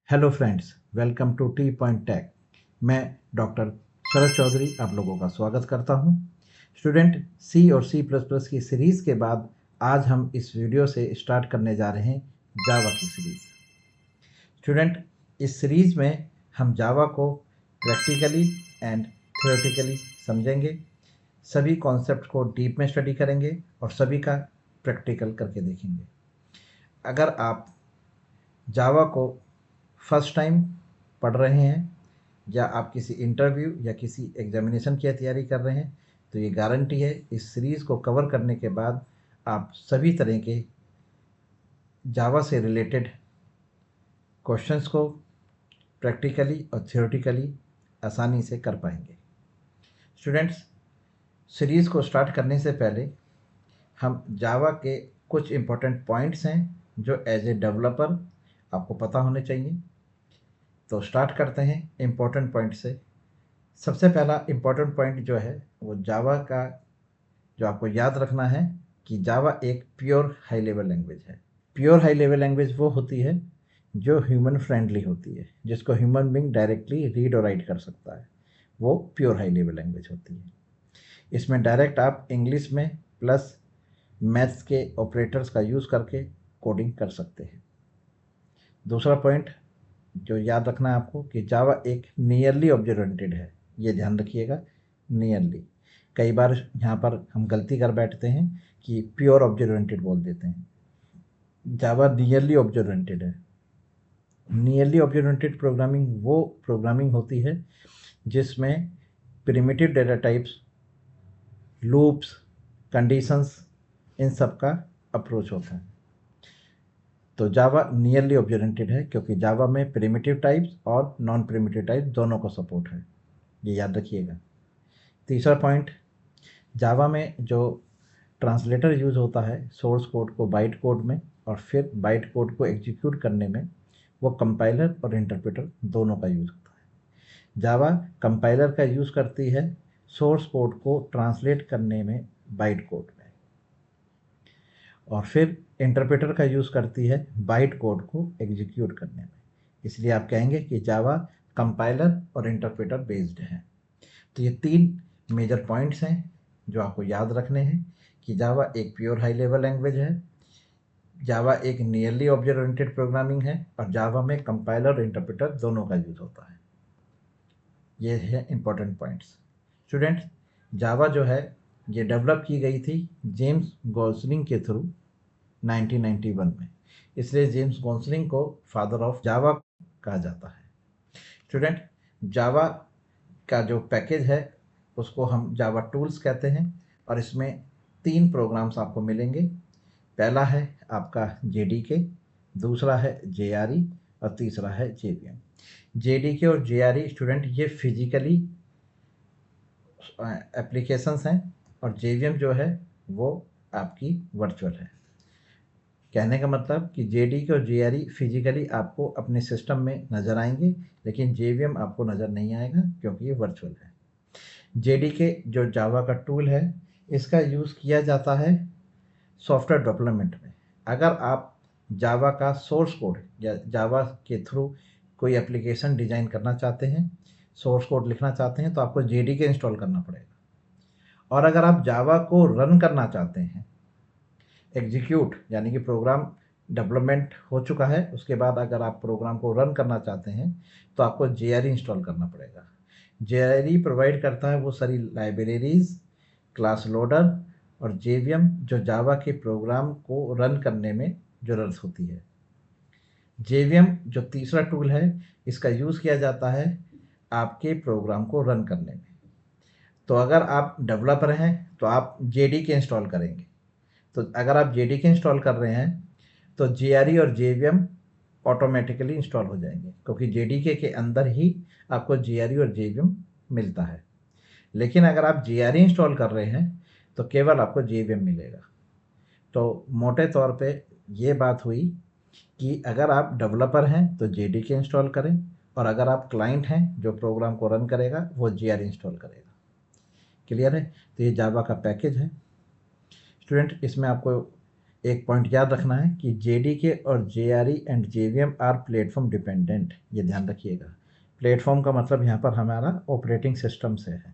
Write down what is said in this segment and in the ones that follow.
Hello friends, welcome to T point tech. मैं doctor Sharad Chaudhary आप लोगों का स्वागत करता हूं। स्टूडेंट, सी और सी प्लस प्लस की सीरीज़ के बाद आज हम इस वीडियो से स्टार्ट करने जा रहे हैं जावा की सीरीज़। स्टूडेंट, इस सीरीज़ में हम जावा को प्रैक्टिकली एंड थ्योरेटिकली समझेंगे, सभी कॉन्सेप्ट को डीप में स्टडी करेंगे और सभी का प्रैक्टिकल करके देखेंगे। अगर आप जावा को फर्स्ट टाइम पढ़ रहे हैं या आप किसी इंटरव्यू या किसी एग्जामिनेशन की तैयारी कर रहे हैं तो ये गारंटी है इस सीरीज़ को कवर करने के बाद आप सभी तरह के जावा से रिलेटेड क्वेश्चंस को प्रैक्टिकली और थ्योरेटिकली आसानी से कर पाएंगे। स्टूडेंट्स, सीरीज़ को स्टार्ट करने से पहले हम जावा के कुछ इम्पोर्टेंट पॉइंट्स हैं जो एज ए डेवलपर आपको पता होने चाहिए। तो स्टार्ट करते हैं इम्पोर्टेंट पॉइंट से। सबसे पहला इम्पोर्टेंट पॉइंट जो है वो जावा का जो आपको याद रखना है कि जावा एक प्योर हाई लेवल लैंग्वेज है। प्योर हाई लेवल लैंग्वेज वो होती है जो ह्यूमन फ्रेंडली होती है, जिसको ह्यूमन बींग डायरेक्टली रीड और राइट कर सकता है, वो प्योर हाई लेवल लैंग्वेज होती है। इसमें डायरेक्ट आप इंग्लिश में प्लस मैथ्स के ऑपरेटर्स का यूज़ करके कोडिंग कर सकते हैं। दूसरा पॉइंट जो याद रखना है आपको कि जावा एक नियरली ऑब्जेक्ट ओरिएंटेड है, ये ध्यान रखिएगा। नियरली, कई बार यहाँ पर हम गलती कर बैठते हैं कि प्योर ऑब्जेक्ट ओरिएंटेड बोल देते हैं। जावा नियरली ऑब्जेक्ट ओरिएंटेड है। नियरली ऑब्जेक्ट ओरिएंटेड प्रोग्रामिंग वो प्रोग्रामिंग होती है जिसमें primitive data types, loops, conditions, इन सब का अप्रोच होता है। तो जावा नियरली ऑब्जेक्ट ओरिएंटेड है क्योंकि जावा में प्रिमिटिव टाइप्स और नॉन प्रिमिटिव टाइप्स दोनों का सपोर्ट है, ये याद रखिएगा। तीसरा पॉइंट, जावा में जो ट्रांसलेटर यूज़ होता है सोर्स कोड को बाइट कोड में और फिर बाइट कोड को एग्जीक्यूट करने में, वो कंपाइलर और इंटरप्रेटर दोनों का यूज़ होता है। जावा कंपाइलर का यूज़ करती है सोर्स कोड को ट्रांसलेट करने में बाइट कोड में, और फिर इंटरप्रेटर का यूज़ करती है बाइट कोड को एग्जीक्यूट करने में। इसलिए आप कहेंगे कि जावा कंपाइलर और इंटरप्रेटर बेस्ड है। तो ये तीन मेजर पॉइंट्स हैं जो आपको याद रखने हैं कि जावा एक प्योर हाई लेवल लैंग्वेज है, जावा एक नियरली ऑब्जेक्ट ओरिएंटेड प्रोग्रामिंग है और जावा में कंपाइलर और इंटरप्रेटर दोनों का यूज़ होता है। ये है इंपॉर्टेंट पॉइंट्स। स्टूडेंट्स, जावा जो है ये डेवलप की गई थी जेम्स गॉसलिंग के थ्रू 1991 में, इसलिए जेम्स गॉसलिंग को फादर ऑफ जावा कहा जाता है। स्टूडेंट, जावा का जो पैकेज है उसको हम जावा टूल्स कहते हैं और इसमें 3 प्रोग्राम्स आपको मिलेंगे। पहला है आपका जेडीके, दूसरा है जेआरई और तीसरा है जेवीएम। जेडीके और जेआरई स्टूडेंट ये फिजिकली एप्लीकेशंस हैं और जेवीएम जो है वो आपकी वर्चुअल है। कहने का मतलब कि जेडीके और जेआरई फिजिकली आपको अपने सिस्टम में नज़र आएंगे, लेकिन जेवीएम आपको नज़र नहीं आएगा क्योंकि ये वर्चुअल है। जेडीके जो जावा का टूल है इसका यूज़ किया जाता है सॉफ्टवेयर डेवलपमेंट में। अगर आप जावा का सोर्स कोड या जावा के थ्रू कोई एप्लीकेशन डिज़ाइन करना चाहते हैं, सोर्स कोड लिखना चाहते हैं, तो आपको जेडीके इंस्टॉल करना पड़ेगा। और अगर आप जावा को रन करना चाहते हैं, एग्जीक्यूट यानी कि प्रोग्राम डेवलपमेंट हो चुका है उसके बाद अगर आप प्रोग्राम को रन करना चाहते हैं तो आपको जेआरई इंस्टॉल करना पड़ेगा। जेआरई प्रोवाइड करता है वो सारी लाइब्रेरीज, क्लास लोडर और जेवीएम जो जावा के प्रोग्राम को रन करने में ज़रूरत होती है। जेवीएम जो तीसरा टूल है इसका यूज़ किया जाता है आपके प्रोग्राम को रन करने में। तो अगर आप डेवलपर हैं तो आप जेडीके इंस्टॉल करेंगे। तो अगर आप जेडीके इंस्टॉल कर रहे हैं तो जेआरई और जेवीएम ऑटोमेटिकली इंस्टॉल हो जाएंगे क्योंकि जेडीके के अंदर ही आपको जेआरई और जेवीएम मिलता है। लेकिन अगर आप जेआरई इंस्टॉल कर रहे हैं तो केवल आपको जेवीएम मिलेगा। तो मोटे तौर पे ये बात हुई कि अगर आप डेवलपर हैं तो जेडीके इंस्टॉल करें और अगर आप क्लाइंट हैं जो प्रोग्राम को रन करेगा वो जेआरई इंस्टॉल करेगा। क्लियर है? तो ये जावा का पैकेज है। स्टूडेंट, इसमें आपको एक पॉइंट याद रखना है कि जेडीके और JRE and JVM are platform dependent, ये ध्यान रखिएगा। प्लेटफॉर्म का मतलब यहाँ पर हमारा ऑपरेटिंग सिस्टम से है।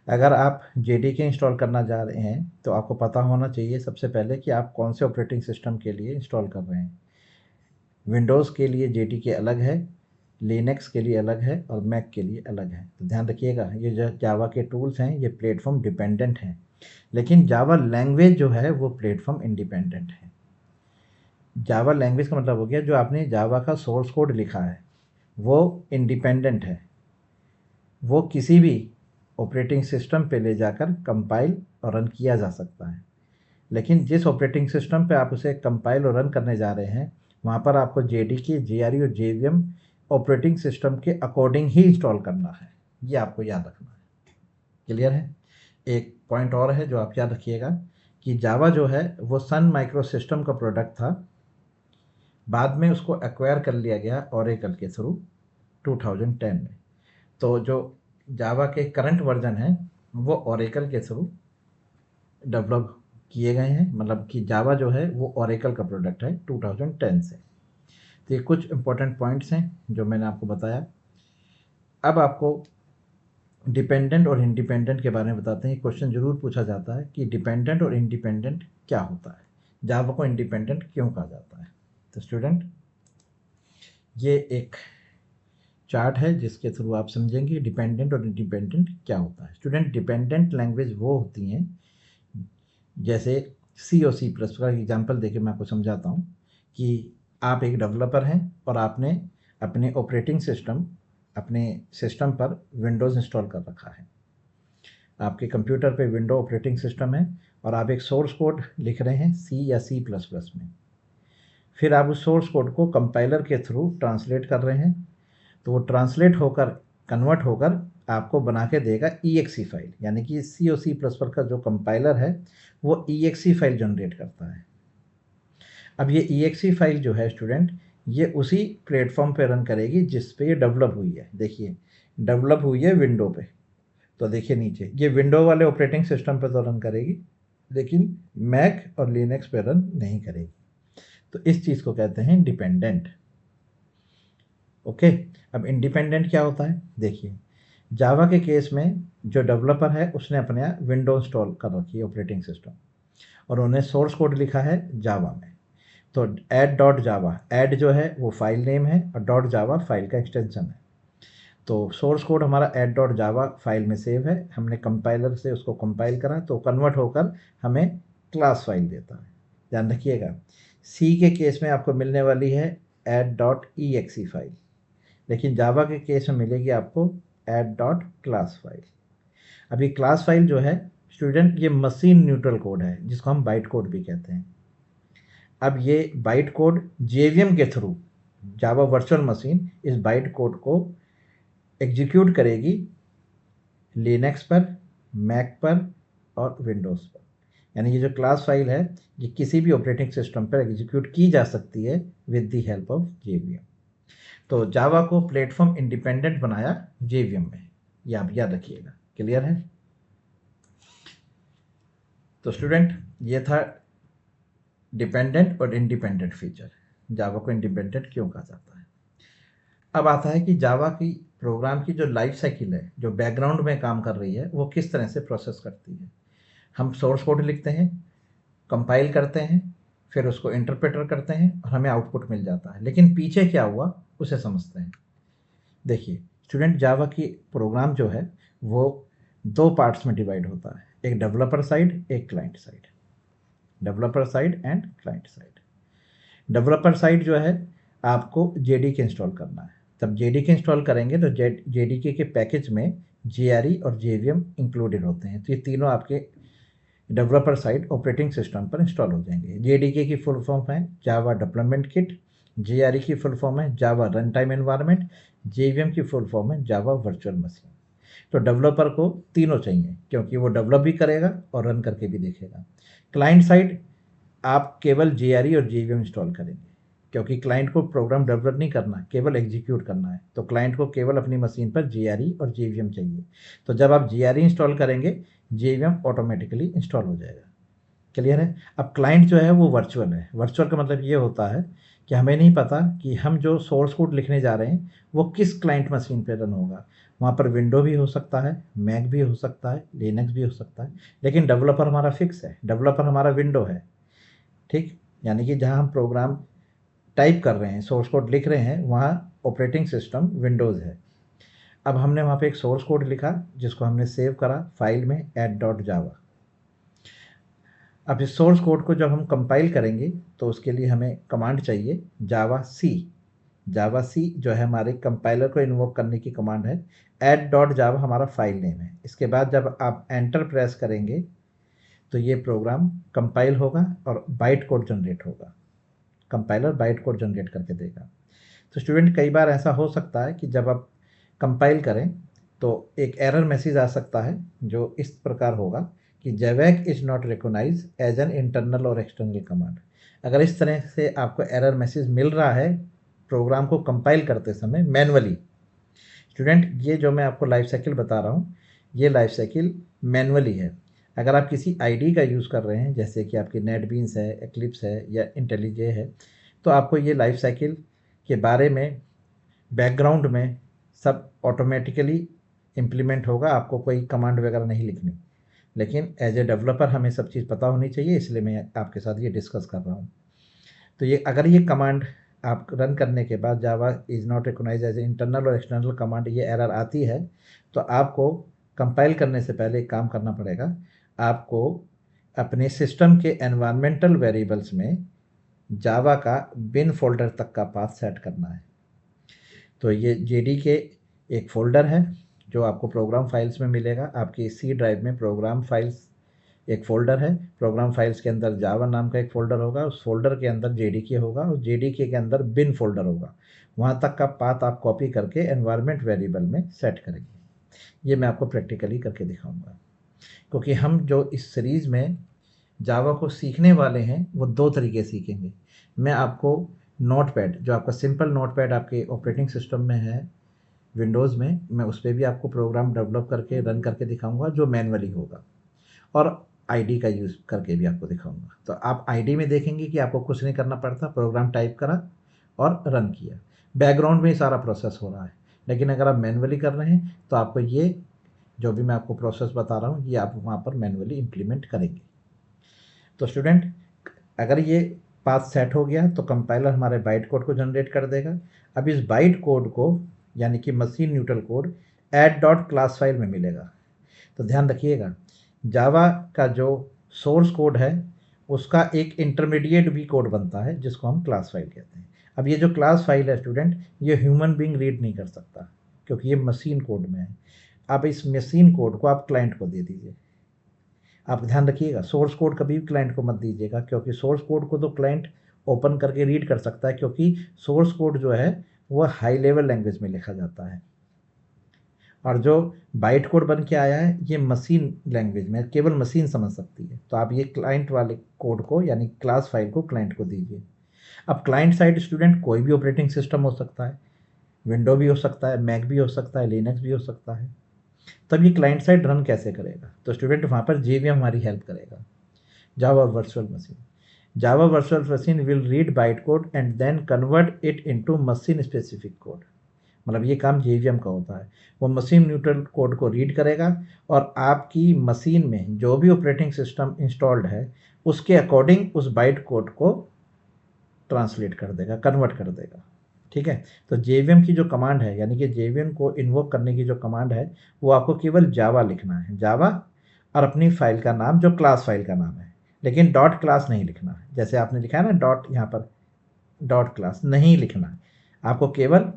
अगर आप जेडीके इंस्टॉल करना जा रहे हैं तो आपको पता होना चाहिए सबसे पहले कि आप कौन से ऑपरेटिंग सिस्टम के लिए इंस्टॉल कर रहे हैं। विंडोज़ के लिए जेडीके अलग है, लिनक्स के लिए अलग है और मैक के लिए अलग है। तो ध्यान रखिएगा, ये जो जावा के टूल्स हैं ये प्लेटफॉर्म डिपेंडेंट हैं, लेकिन जावा लैंग्वेज जो है वो प्लेटफॉर्म इंडिपेंडेंट है। जावा लैंग्वेज का मतलब हो गया जो आपने जावा का सोर्स कोड लिखा है वो इंडिपेंडेंट है, वो किसी भी ऑपरेटिंग सिस्टम पे ले जाकर कंपाइल और रन किया जा सकता है। लेकिन जिस ऑपरेटिंग सिस्टम पे आप उसे कंपाइल और रन करने जा रहे हैं वहाँ पर आपको जेडीके, जेआरई और जेवीएम ऑपरेटिंग सिस्टम के अकॉर्डिंग ही इंस्टॉल करना है, ये आपको याद रखना है। क्लियर है? एक पॉइंट और है जो आप याद रखिएगा कि जावा जो है वो सन माइक्रो सिस्टम का प्रोडक्ट था, बाद में उसको एक्वायर कर लिया गया ओरेकल के थ्रू 2010 में। तो जो जावा के करंट वर्जन है वो ओरेकल के थ्रू डेवलप किए गए हैं, मतलब कि जावा जो है वो ओरेकल का प्रोडक्ट है 2010 से। तो ये कुछ इंपॉर्टेंट पॉइंट्स हैं जो मैंने आपको बताया। अब आपको डिपेंडेंट और इंडिपेंडेंट के बारे में बताते हैं। क्वेश्चन जरूर पूछा जाता है कि डिपेंडेंट और इंडिपेंडेंट क्या होता है, जावा को इंडिपेंडेंट क्यों कहा जाता है। तो स्टूडेंट ये एक चार्ट है जिसके थ्रू आप समझेंगे डिपेंडेंट और इंडिपेंडेंट क्या होता है। स्टूडेंट डिपेंडेंट लैंग्वेज वो होती हैं जैसे सी और सी प्लस का एग्जाम्पल देके मैं आपको समझाता हूँ कि आप एक डेवलपर हैं और आपने अपने ऑपरेटिंग सिस्टम अपने सिस्टम पर विंडोज़ इंस्टॉल कर रखा है। आपके कंप्यूटर पे विंडो ऑपरेटिंग सिस्टम है और आप एक सोर्स कोड लिख रहे हैं सी या सी प्लस प्लस में। फिर आप उस सोर्स कोड को कंपाइलर के थ्रू ट्रांसलेट कर रहे हैं, तो वो ट्रांसलेट होकर कन्वर्ट होकर आपको बना के देगा EXE फाइल, यानी कि सी और सी प्लस प्लस का जो कंपाइलर है वो EXE फाइल जनरेट करता है। अब ये EXE फाइल जो है स्टूडेंट ये उसी प्लेटफॉर्म पे रन करेगी जिस पे ये डेवलप हुई है। देखिए डेवलप हुई है विंडो पे, तो देखिए नीचे ये विंडो वाले ऑपरेटिंग सिस्टम पे तो रन करेगी लेकिन मैक और लिनक्स पे रन नहीं करेगी। तो इस चीज़ को कहते हैं डिपेंडेंट। ओके, अब इंडिपेंडेंट क्या होता है? देखिए जावा के केस में जो डेवलपर है उसने अपने यहाँ विंडो इंस्टॉल कर रखी है ऑपरेटिंग सिस्टम और उन्हें सोर्स कोड लिखा है जावा में। तो ऐड डॉट जावा, ऐड जो है वो फाइल नेम है और डॉट जावा फाइल का एक्सटेंशन है। तो सोर्स कोड हमारा ऐड डॉट जावा फाइल में सेव है, हमने कंपाइलर से उसको कंपाइल करा तो कन्वर्ट होकर हमें क्लास फाइल देता है। ध्यान रखिएगा सी के केस में आपको मिलने वाली है ऐड डॉट EXE फाइल, लेकिन जावा के केस में मिलेगी आपको ऐड डॉट क्लास फाइल। अभी क्लास फाइल जो है स्टूडेंट ये मशीन न्यूट्रल कोड है जिसको हम बाइट कोड भी कहते हैं। अब ये बाइट कोड जेवीएम के थ्रू जावा वर्चुअल मशीन इस बाइट कोड को एग्जीक्यूट करेगी लिनक्स पर, मैक पर और विंडोज़ पर। यानी ये जो क्लास फाइल है ये किसी भी ऑपरेटिंग सिस्टम पर एग्जीक्यूट की जा सकती है with the help of JVM. तो जावा को प्लेटफॉर्म इंडिपेंडेंट बनाया जेवीएम में, ये आप याद रखिएगा। क्लियर है? तो स्टूडेंट ये था डिपेंडेंट और इंडिपेंडेंट फीचर, जावा को इंडिपेंडेंट क्यों कहा जाता है। अब आता है कि जावा की प्रोग्राम की जो लाइफ साइकिल है, जो बैकग्राउंड में काम कर रही है, वो किस तरह से प्रोसेस करती है। हम सोर्स कोड लिखते हैं, कंपाइल करते हैं, फिर उसको इंटरप्रेटर करते हैं और हमें आउटपुट मिल जाता है, लेकिन पीछे क्या हुआ उसे समझते हैं। देखिए स्टूडेंट जावा की प्रोग्राम जो है वो दो पार्ट्स में डिवाइड होता है, एक डेवलपर साइड, एक client side. Developer side and client side. Developer side जो है आपको जेडीके इंस्टॉल करना है, तब जेडीके इंस्टॉल करेंगे तो जेडीके के पैकेज में जेआरई और जेवीएम इंक्लूडेड होते हैं, तो ये तीनों आपके डेवलपर साइड ऑपरेटिंग सिस्टम पर इंस्टॉल हो जाएंगे। जेडीके की फुल फॉर्म है जावा डेवलपमेंट किट, जेआरई की फुल फॉर्म है जावा रन टाइम एनवायरनमेंट, जेवीएम की फुल फॉर्म है जावा वर्चुअल मशीन। तो डेवलपर को तीनों चाहिए क्योंकि वो डेवलप भी करेगा और रन करके भी देखेगा। क्लाइंट साइड आप केवल जेआरई और जेवीएम इंस्टॉल करेंगे क्योंकि क्लाइंट को प्रोग्राम डेवलप नहीं करना, केवल एग्जीक्यूट करना है, तो क्लाइंट को केवल अपनी मशीन पर जेआरई और जेवीएम चाहिए। तो जब आप जेआरई इंस्टॉल करेंगे जेवीएम ऑटोमेटिकली इंस्टॉल हो जाएगा। क्लियर है। अब क्लाइंट जो है वो वर्चुअल है। वर्चुअल का मतलब ये होता है कि हमें नहीं पता कि हम जो सोर्स कोड लिखने जा रहे हैं वो किस क्लाइंट मशीन पे रन होगा। वहाँ पर विंडो भी हो सकता है, मैक भी हो सकता है, लिनक्स भी हो सकता है, लेकिन डेवलपर हमारा फिक्स है, डेवलपर हमारा विंडो है। ठीक, यानी कि जहाँ हम प्रोग्राम टाइप कर रहे हैं, सोर्स कोड लिख रहे हैं, वहाँ ऑपरेटिंग सिस्टम विंडोज़ है। अब हमने वहाँ पे एक सोर्स कोड लिखा जिसको हमने सेव करा फाइल में add.java। अब इस सोर्स कोड को जब हम कंपाइल करेंगे तो उसके लिए हमें कमांड चाहिए जावा सी। जावा सी जो है हमारे कंपाइलर को इन्वोक करने की कमांड है। add.java हमारा फाइल नेम है। इसके बाद जब आप एंटर प्रेस करेंगे तो ये प्रोग्राम कंपाइल होगा और बाइट कोड जनरेट होगा। कंपाइलर बाइट कोड जनरेट करके देगा। तो स्टूडेंट कई बार ऐसा हो सकता है कि जब आप कंपाइल करें तो एक एरर मैसेज आ सकता है जो इस प्रकार होगा कि javac is not recognise as an internal और एक्सटर्नल कमांड। अगर इस तरह से आपको एरर मैसेज मिल रहा है प्रोग्राम को कंपाइल करते समय मैनुअली, स्टूडेंट ये जो मैं आपको लाइफ साइकिल बता रहा हूँ ये लाइफ साइकिल मैनुअली है। अगर आप किसी आईडी का यूज़ कर रहे हैं जैसे कि आपकी नेटबीन्स है, एक्लिप्स है या इंटेलिजे है, तो आपको ये लाइफ साइकिल के बारे में बैकग्राउंड में सब ऑटोमेटिकली इम्प्लीमेंट होगा, आपको कोई कमांड वगैरह नहीं लिखनी। लेकिन एज ए डेवलपर हमें सब चीज़ पता होनी चाहिए, इसलिए मैं आपके साथ ये डिस्कस कर रहा हूँ। तो ये अगर ये कमांड आप रन करने के बाद Java is not recognise as a internal और एक्सटर्नल कमांड ये एरर आती है, तो आपको कंपाइल करने से पहले एक काम करना पड़ेगा। आपको अपने सिस्टम के एनवायरमेंटल वेरिएबल्स में जावा का बिन फोल्डर तक का पाथ सेट करना है। तो ये जेडीके एक फ़ोल्डर है जो आपको प्रोग्राम फाइल्स में मिलेगा। आपकी सी ड्राइव में प्रोग्राम फाइल्स एक फ़ोल्डर है। प्रोग्राम फाइल्स के अंदर जावा नाम का एक फ़ोल्डर होगा, उस फ़ोल्डर के अंदर जेडीके होगा, उस जेडीके के अंदर बिन फ़ोल्डर होगा। वहाँ तक का पाथ आप कॉपी करके एनवायरनमेंट वेरिएबल में सेट करेंगे। ये मैं आपको प्रैक्टिकली करके दिखाऊंगा, क्योंकि हम जो इस सीरीज़ में जावा को सीखने वाले हैं वो दो तरीके सीखेंगे। मैं आपको नोटपैड, जो आपका सिंपल नोटपैड आपके ऑपरेटिंग सिस्टम में है विंडोज़ में, मैं उस पर भी आपको प्रोग्राम डेवलप करके रन करके दिखाऊंगा जो मैनुअली होगा, और आईडी का यूज़ करके भी आपको दिखाऊंगा। तो आप आईडी में देखेंगे कि आपको कुछ नहीं करना पड़ता, प्रोग्राम टाइप करा और रन किया, बैकग्राउंड में ही सारा प्रोसेस हो रहा है। लेकिन अगर आप मैनुअली कर रहे हैं तो आपको ये जो भी मैं आपको प्रोसेस बता रहा हूँ ये आप वहाँ पर मैनुअली इम्प्लीमेंट करेंगे। तो स्टूडेंट अगर ये पाथ सेट हो गया तो कंपाइलर हमारे बाइट कोड को जनरेट कर देगा। अब इस बाइट कोड को यानी कि machine neutral code add.class file में मिलेगा। तो ध्यान रखिएगा, जावा का जो सोर्स कोड है उसका एक इंटरमीडिएट भी कोड बनता है जिसको हम क्लास फाइल कहते हैं। अब ये जो क्लास फाइल है स्टूडेंट, ये ह्यूमन बीइंग रीड नहीं कर सकता क्योंकि ये मशीन कोड में है। अब इस मशीन कोड को आप क्लाइंट को दे दीजिए। आप ध्यान रखिएगा, सोर्स कोड कभी भी क्लाइंट को मत दीजिएगा, क्योंकि सोर्स कोड को तो क्लाइंट ओपन करके रीड कर सकता है, क्योंकि सोर्स कोड जो है वो हाई लेवल लैंग्वेज में लिखा जाता है, और जो बाइट कोड बन के आया है ये मशीन लैंग्वेज में केवल मशीन समझ सकती है। तो आप ये क्लाइंट वाले कोड को यानी क्लास फाइल को क्लाइंट को दीजिए। अब क्लाइंट साइड स्टूडेंट कोई भी ऑपरेटिंग सिस्टम हो सकता है, विंडो भी हो सकता है, मैक भी हो सकता है, लिनक्स भी हो सकता है। तब ये क्लाइंट साइड रन कैसे करेगा? तो स्टूडेंट वहाँ पर जेवीएम हमारी हेल्प करेगा, Java virtual machine. Java virtual machine will read byte code and then convert it into machine specific code. मतलब ये काम जेवीएम का होता है, वो मशीन न्यूट्रल कोड को रीड करेगा और आपकी मशीन में जो भी ऑपरेटिंग सिस्टम इंस्टॉल्ड है उसके अकॉर्डिंग उस बाइट कोड को ट्रांसलेट कर देगा, कन्वर्ट कर देगा। ठीक है, तो जेवीएम की जो कमांड है यानी कि जेवीएम को इन्वोक करने की जो कमांड है वो आपको केवल जावा लिखना है, जावा और अपनी फाइल का नाम जो क्लास फाइल का नाम है, लेकिन डॉट क्लास नहीं लिखना है। जैसे आपने लिखा है ना डॉट, यहाँ पर डॉट क्लास नहीं लिखना है, आपको केवल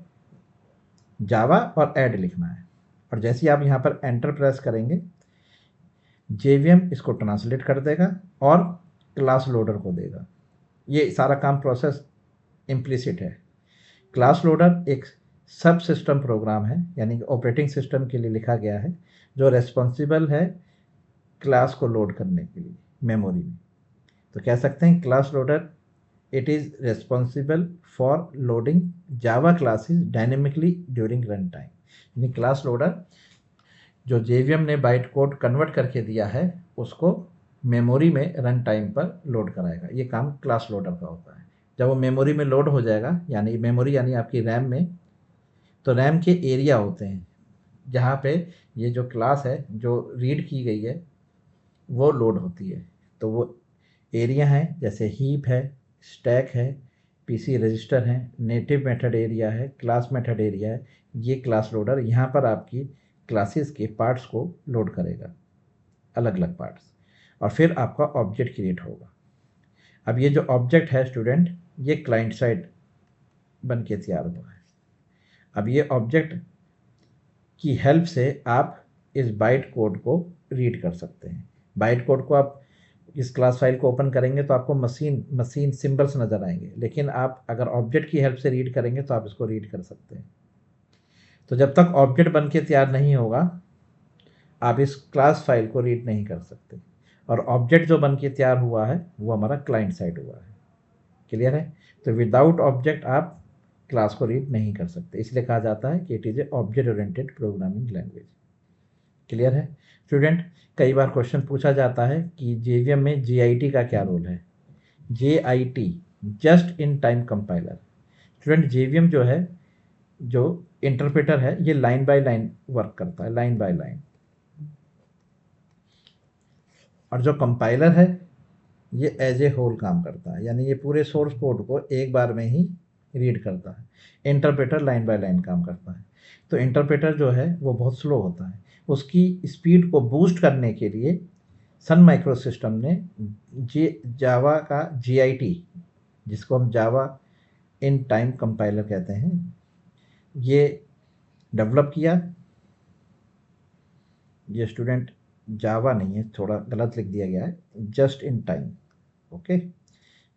जावा और ऐड लिखना है। और जैसे ही आप यहाँ पर एंटर प्रेस करेंगे जेवीएम इसको ट्रांसलेट कर देगा और क्लास लोडर को देगा। ये सारा काम प्रोसेस इम्प्लिसिट है। क्लास लोडर एक सब सिस्टम प्रोग्राम है, यानी कि ऑपरेटिंग सिस्टम के लिए लिखा गया है, जो रेस्पॉन्सिबल है क्लास को लोड करने के लिए मेमोरी में। तो कह सकते हैं class loader it is responsible for loading Java classes dynamically during run time. यानी क्लास लोडर जो जेवीएम ने बाइट कोड कन्वर्ट करके दिया है उसको मेमोरी में रन टाइम पर लोड कराएगा। ये काम क्लास लोडर का होता है। जब वो मेमोरी में लोड हो जाएगा, यानी मेमोरी यानी आपकी रैम में, तो रैम के एरिया होते हैं जहाँ पे ये जो क्लास है जो रीड की गई है वो लोड होती है। तो वो एरिया है, जैसे हीप है, स्टैक है, पीसी रजिस्टर है, नेटिव मेथड एरिया है, क्लास मेथड एरिया है। ये क्लास लोडर यहाँ पर आपकी क्लासेस के पार्ट्स को लोड करेगा, अलग अलग पार्ट्स, और फिर आपका ऑब्जेक्ट क्रिएट होगा। अब ये जो ऑब्जेक्ट है स्टूडेंट, ये क्लाइंट साइड बन के तैयार हुआ है। अब ये ऑब्जेक्ट की हेल्प से आप इस बाइट कोड को रीड कर सकते हैं। बाइट कोड को आप इस क्लास फाइल को ओपन करेंगे तो आपको मशीन सिंबल्स नज़र आएंगे, लेकिन आप अगर ऑब्जेक्ट की हेल्प से रीड करेंगे तो आप इसको रीड कर सकते हैं। तो जब तक ऑब्जेक्ट बन के तैयार नहीं होगा आप इस क्लास फाइल को रीड नहीं कर सकते, और ऑब्जेक्ट जो बन के तैयार हुआ है वो हमारा क्लाइंट साइड हुआ है। क्लियर है? तो विदाउट ऑब्जेक्ट आप क्लास को रीड नहीं कर सकते, इसलिए कहा जाता है कि it is a object oriented programming language. Clear है स्टूडेंट? कई बार क्वेश्चन पूछा जाता है कि जेवीएम में जीआईटी का क्या रोल है। JIT, just in time compiler. Student JVM जो है, जो इंटरप्रेटर है, ये लाइन बाय लाइन वर्क करता है, लाइन बाय लाइन। और जो कंपाइलर है ये एज ए होल काम करता है, यानी ये पूरे सोर्स कोड को एक बार में ही रीड करता है। इंटरप्रेटर लाइन बाय लाइन काम करता है। तो इंटरप्रेटर जो है वो बहुत स्लो होता है, उसकी स्पीड को बूस्ट करने के लिए सन माइक्रो सिस्टम ने जावा का जीआईटी, जिसको हम जावा इन टाइम कंपाइलर कहते हैं, ये डेवलप किया। ये स्टूडेंट जावा नहीं है, थोड़ा गलत लिख दिया गया है, just in time. Okay,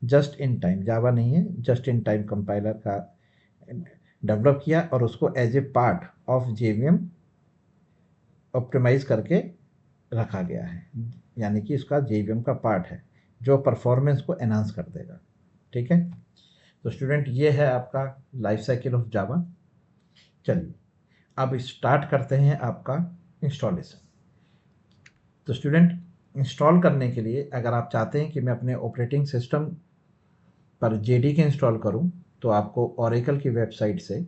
just in time, Java नहीं है, जस्ट इन टाइम कंपाइलर का डेवलप किया और उसको as a part of JVM optimise करके रखा गया है, यानी कि इसका जेवीएम का पार्ट है जो परफॉर्मेंस को एनहांस कर देगा। ठीक है, तो स्टूडेंट ये है आपका लाइफ साइकिल ऑफ जावा। चलिए अब स्टार्ट करते हैं आपका इंस्टॉलेशन। तो स्टूडेंट इंस्टॉल करने के लिए अगर आप चाहते हैं कि मैं अपने ऑपरेटिंग सिस्टम पर जेडीके इंस्टॉल करूं, तो आपको ओरेकल की वेबसाइट से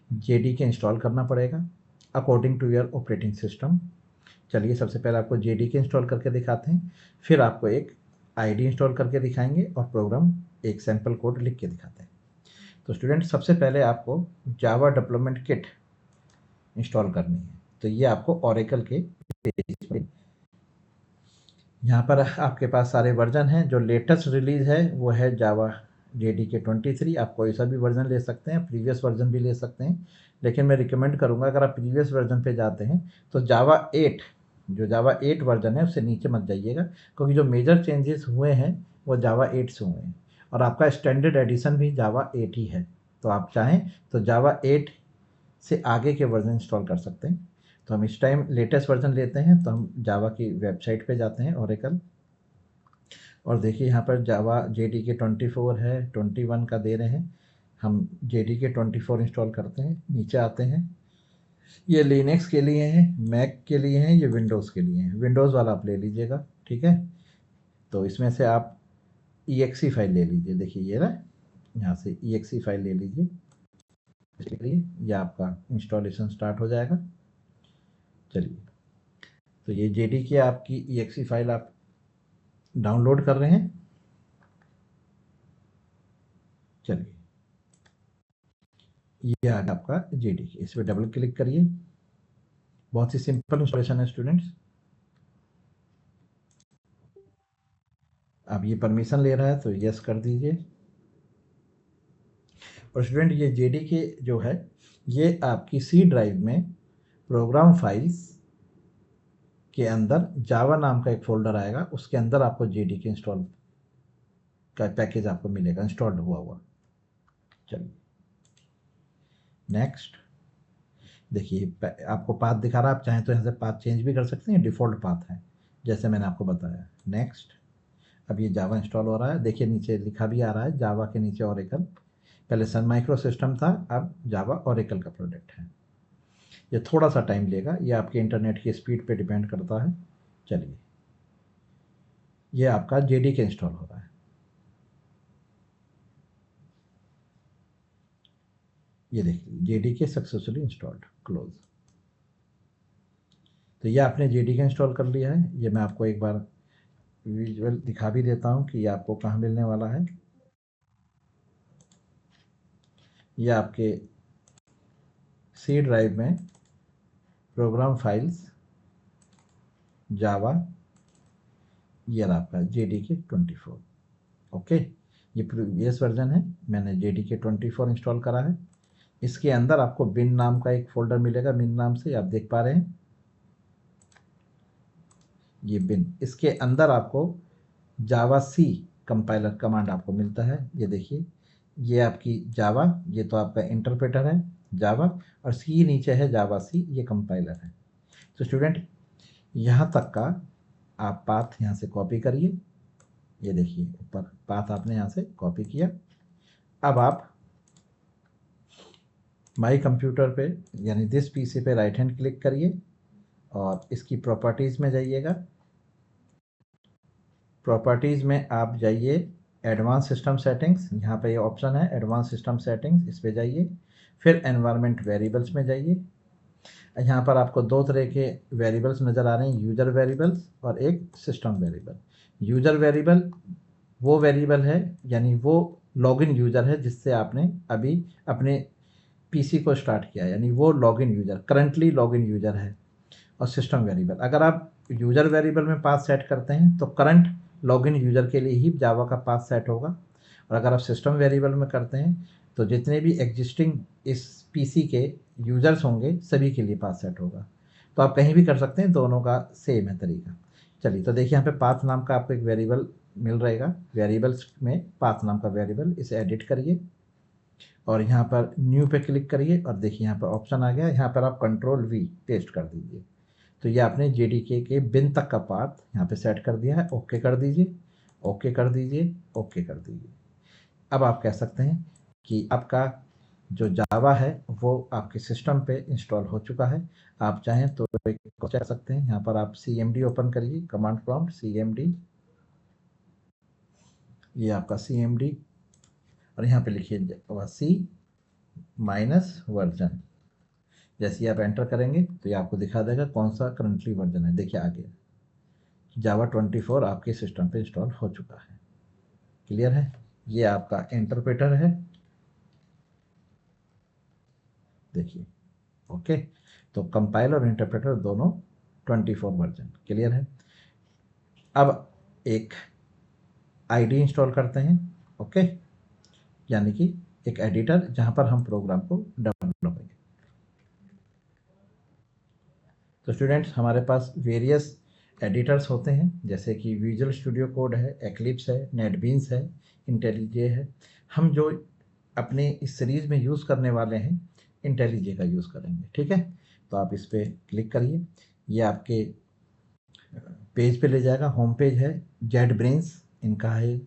जेडीके इंस्टॉल करना पड़ेगा according to your operating system. चलिए सबसे पहले आपको जेडीके इंस्टॉल करके दिखाते हैं, फिर आपको एक आईडी इंस्टॉल करके दिखाएंगे और प्रोग्राम एक सैम्पल कोड लिख के दिखाते हैं। तो स्टूडेंट सबसे पहले आपको जावा डेवलपमेंट किट इंस्टॉल करनी है। तो ये आपको ओरेकल के पेज पे, यहाँ पर आपके पास सारे वर्जन हैं। जो लेटेस्ट रिलीज़ है वो है जावा JDK 23। आप कोई सा भी वर्जन ले सकते हैं, प्रीवियस वर्जन भी ले सकते हैं, लेकिन मैं रिकमेंड करूँगा अगर आप प्रीवियस वर्जन पे जाते हैं तो जावा 8, जो जावा 8 वर्जन है उससे नीचे मत जाइएगा, क्योंकि जो मेजर चेंजेस हुए हैं वो जावा 8 से हुए हैं, और आपका स्टैंडर्ड एडिशन भी जावा 8 ही है। तो आप चाहें तो जावा 8 से आगे के वर्जन इंस्टॉल कर सकते हैं। तो हम इस टाइम लेटेस्ट वर्जन लेते हैं, तो हम जावा की वेबसाइट पे जाते हैं ओरेकल, और देखिए यहाँ पर जावा JDK 24 है, 21 का दे रहे हैं। हम JDK 24 इंस्टॉल करते हैं, नीचे आते हैं। ये लिनक्स के लिए है, मैक के लिए है, ये विंडोज़ के लिए है। विंडोज़ वाला आप ले लीजिएगा, ठीक है। तो इसमें से आप EXE फाइल ले लीजिए, देखिए ये ना, यहाँ से EXE फाइल ले लीजिए, इसलिए ये आपका इंस्टॉलेशन स्टार्ट हो जाएगा। चलिए, तो ये JDK आपकी EXE फाइल आप डाउनलोड कर रहे हैं। चलिए, ये आ गया आपका JDK, इस पर डबल क्लिक करिए। बहुत ही सिंपल इंस्टॉलेशन है स्टूडेंट्स। अब ये परमिशन ले रहा है तो यस कर दीजिए। और स्टूडेंट ये JDK जो है ये आपकी C ड्राइव में प्रोग्राम फाइल्स के अंदर जावा नाम का एक फोल्डर आएगा, उसके अंदर आपको JDK इंस्टॉल का पैकेज आपको मिलेगा इंस्टॉल्ड हुआ। चलिए नेक्स्ट, देखिए आपको पाथ दिखा रहा है, आप चाहें तो यहाँ से पाथ चेंज भी कर सकते हैं, डिफ़ॉल्ट पाथ है जैसे मैंने आपको बताया। नेक्स्ट, अब ये जावा इंस्टॉल हो रहा है, देखिए नीचे लिखा भी आ रहा है जावा के नीचे ओरेकल। पहले सन माइक्रो सिस्टम था, अब जावा ओरेकल का प्रोडक्ट है। ये थोड़ा सा टाइम लेगा, ये आपके इंटरनेट की स्पीड पे डिपेंड करता है। चलिए, ये आपका JDK इंस्टॉल हो रहा है। ये देखिए JDK सक्सेसफुली इंस्टॉल्ड, क्लोज। तो ये आपने JDK इंस्टॉल कर लिया है। ये मैं आपको एक बार विजुअल दिखा भी देता हूँ कि ये आपको कहाँ मिलने वाला है। ये आपके सी ड्राइव में प्रोग्राम फाइल्स जावा, ये रहा आपका JDK 24। ओके, ये प्रीवियस वर्जन है, मैंने JDK 24 इंस्टॉल करा है। इसके अंदर आपको बिन नाम का एक फोल्डर मिलेगा, बिन नाम से आप देख पा रहे हैं, ये बिन। इसके अंदर आपको जावा सी कंपाइलर कमांड आपको मिलता है। ये देखिए, ये आपकी जावा, ये तो आपका इंटरप्रेटर है जावा, और सी नीचे है जावा सी, ये कंपाइलर है। तो स्टूडेंट, यहाँ तक का आप पाथ यहाँ से कॉपी करिए। ये देखिए ऊपर पाथ आपने यहाँ से कॉपी किया। अब आप माई कंप्यूटर पे यानी दिस पीसी पे राइट हैंड क्लिक करिए और इसकी प्रॉपर्टीज़ में जाइएगा। प्रॉपर्टीज़ में आप जाइए, एडवांस सिस्टम सेटिंग्स, यहाँ पे ये ऑप्शन है एडवांस सिस्टम सेटिंग्स, इस पे जाइए। फिर एनवायरनमेंट वेरिएबल्स में जाइए। यहाँ पर आपको दो तरह के वेरिएबल्स नज़र आ रहे हैं, यूज़र वेरिएबल्स और एक सिस्टम वेरिएबल। यूज़र वेरिएबल वो वेरिएबल है, यानी वो लॉगिन यूज़र है जिससे आपने अभी अपने पीसी को स्टार्ट किया, यानी वो login user, currently login user है। और सिस्टम वेरिएबल, अगर आप यूज़र वेरिएबल में पाथ सेट करते हैं तो करंट लॉगिन यूज़र के लिए ही जावा का पाथ सेट होगा, और अगर आप सिस्टम वेरिएबल में करते हैं तो जितने भी एग्जिस्टिंग इस पीसी के यूज़र्स होंगे सभी के लिए पाथ सेट होगा। तो आप कहीं भी कर सकते हैं, दोनों का सेम है तरीका। चलिए, तो देखिए यहाँ पे पाथ नाम का आपको एक वेरिएबल मिल रहेगा, वेरिएबल्स में पाथ नाम का वेरिएबल, इसे एडिट करिए और यहाँ पर न्यू पे क्लिक करिए और देखिए यहाँ पर ऑप्शन आ गया, यहाँ पर आप Ctrl+V पेस्ट कर दीजिए। तो ये आपने JDK के बिन तक का पाथ यहाँ पे सेट कर दिया है। ओके कर दीजिए, ओके कर दीजिए, ओके कर दीजिए। अब आप कह सकते हैं कि आपका जो जावा है वो आपके सिस्टम पे इंस्टॉल हो चुका है। आप चाहें तो एक कर सकते हैं, यहाँ पर आप CMD ओपन करिए, कमांड प्रॉम्प्ट CMD, ये आपका CMD, और यहाँ पे लिखिए C माइनस वर्जन। जैसे ही आप एंटर करेंगे तो ये आपको दिखा देगा कौन सा करंटली वर्जन है। देखिए आ गया, जावा 24 आपके सिस्टम पे इंस्टॉल हो चुका है। क्लियर है? ये आपका इंटरप्रेटर है, देखिए। ओके, तो कंपाइल और इंटरप्रेटर दोनों 24 वर्जन। क्लियर है? अब एक आईडी इंस्टॉल करते हैं। ओके, यानी कि एक एडिटर जहां पर हम प्रोग्राम को डेवलप करेंगे। तो स्टूडेंट्स, हमारे पास वेरियस एडिटर्स होते हैं, जैसे कि विजुअल स्टूडियो कोड है, एक्लिप्स है, नेटबीन्स है, इंटेलीजे है। हम जो अपने इस सीरीज़ में यूज़ करने वाले हैं, इंटेलीजे का यूज़ करेंगे। ठीक है, तो आप इस पर क्लिक करिए, ये आपके पेज पे ले जाएगा, होम पेज है, जेट ब्रेन्स इनका है।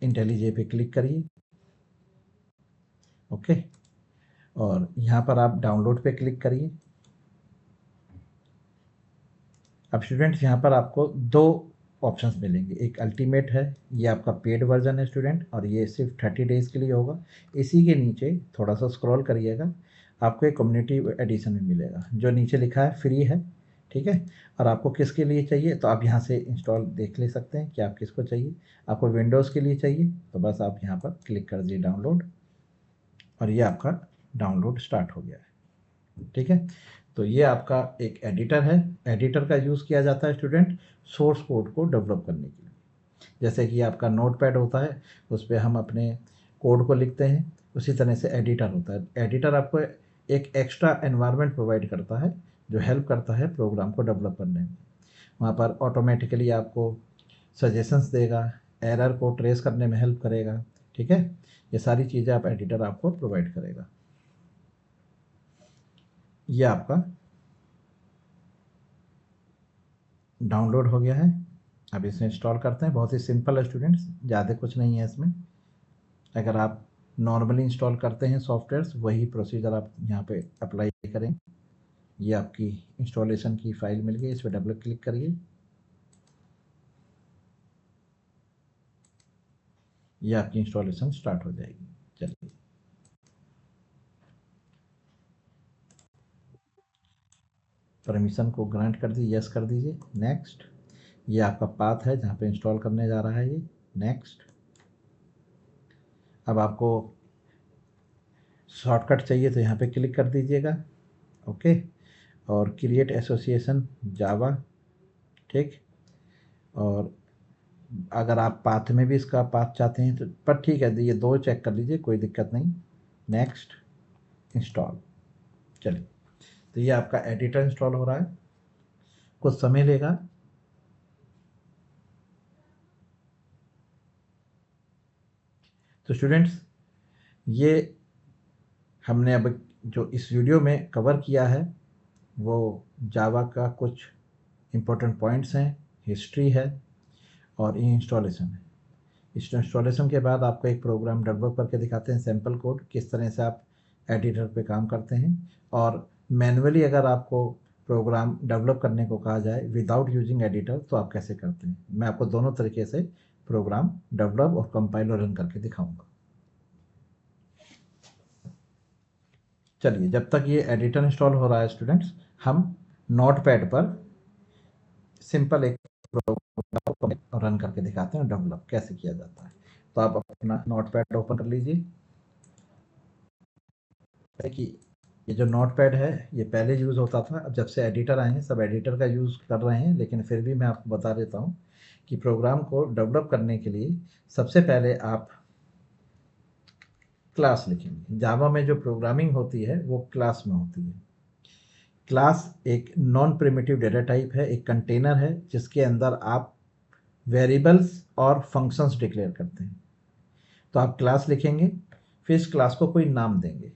इंटेलीजे पे क्लिक करिए। ओके, और यहाँ पर आप डाउनलोड पे क्लिक करिए। अब स्टूडेंट्स, यहाँ पर आपको दो ऑप्शंस मिलेंगे, एक अल्टीमेट है, ये आपका पेड वर्जन है स्टूडेंट, और ये सिर्फ 30 डेज़ के लिए होगा। इसी के नीचे थोड़ा सा स्क्रॉल करिएगा, आपको एक कम्युनिटी एडिशन में मिलेगा, जो नीचे लिखा है फ्री है। ठीक है, और आपको किसके लिए चाहिए तो आप यहाँ से इंस्टॉल देख ले सकते हैं कि आप किसको चाहिए। आपको विंडोज़ के लिए चाहिए तो बस आप यहाँ पर क्लिक कर दीजिए डाउनलोड, और ये आपका डाउनलोड स्टार्ट हो गया है। ठीक है, तो ये आपका एक एडिटर है। एडिटर का यूज़ किया जाता है स्टूडेंट सोर्स कोड को डेवलप करने के लिए। जैसे कि आपका नोटपैड होता है, उस पर हम अपने कोड को लिखते हैं, उसी तरह से एडिटर होता है। एडिटर आपको एक एक्स्ट्रा एनवायरनमेंट प्रोवाइड करता है जो हेल्प करता है प्रोग्राम को डेवलप करने में। वहाँ पर ऑटोमेटिकली आपको सजेशंस देगा, एरर को ट्रेस करने में हेल्प करेगा। ठीक है, ये सारी चीज़ें आप एडिटर आपको प्रोवाइड करेगा। ये आपका डाउनलोड हो गया है। अब इसे इंस्टॉल करते हैं। बहुत ही सिंपल है स्टूडेंट्स, ज़्यादा कुछ नहीं है इसमें। अगर आप नॉर्मली इंस्टॉल करते हैं सॉफ्टवेयर्स, वही प्रोसीजर आप यहाँ पे अप्लाई करें। ये आपकी इंस्टॉलेशन की फ़ाइल मिल गई, इस पर डबल क्लिक करिए। ये आपकी इंस्टॉलेशन स्टार्ट हो जाएगी। चलिए, परमिशन को ग्रांट कर दीजिए, यस कर दीजिए, नेक्स्ट। ये आपका पाथ है जहाँ पे इंस्टॉल करने जा रहा है ये, नेक्स्ट। अब आपको शॉर्टकट चाहिए तो यहाँ पे क्लिक कर दीजिएगा, ओके। और क्रिएट एसोसिएशन जावा, ठीक। और अगर आप पाथ में भी इसका पाथ चाहते हैं तो, पर ठीक है, ये दो चेक कर लीजिए, कोई दिक्कत नहीं, नेक्स्ट, इंस्टॉल। चलिए, तो ये आपका एडिटर इंस्टॉल हो रहा है, कुछ समय लेगा। तो स्टूडेंट्स, ये हमने अब जो इस वीडियो में कवर किया है वो जावा का कुछ इम्पोर्टेंट पॉइंट्स हैं, हिस्ट्री है और इंस्टॉलेशन है। इस इंस्टॉलेशन के बाद आपको एक प्रोग्राम डेवलप करके दिखाते हैं, सैम्पल कोड, किस तरह से आप एडिटर पे काम करते हैं। और मैनुअली अगर आपको प्रोग्राम डेवलप करने को कहा जाए विदाउट यूजिंग एडिटर तो आप कैसे करते हैं, मैं आपको दोनों तरीके से प्रोग्राम डेवलप और कंपाइल और रन करके दिखाऊंगा। चलिए, जब तक ये एडिटर इंस्टॉल हो रहा है स्टूडेंट्स, हम नोटपैड पर सिंपल एक प्रोग्राम रन करके दिखाते हैं, डेवलप कैसे किया जाता है। तो आप अपना नोटपैड ओपन कर लीजिए। कि ये जो नोटपैड है ये पहले यूज़ होता था, अब जब से एडिटर आए हैं सब एडिटर का यूज़ कर रहे हैं, लेकिन फिर भी मैं आपको बता देता हूँ कि प्रोग्राम को डेवलप करने के लिए सबसे पहले आप क्लास लिखेंगे। जावा में जो प्रोग्रामिंग होती है वो क्लास में होती है। क्लास एक नॉन प्रिमिटिव डेटा टाइप है, एक कंटेनर है जिसके अंदर आप वेरिएबल्स और फंक्शंस डिक्लेयर करते हैं। तो आप क्लास लिखेंगे, फिर इस क्लास को कोई नाम देंगे।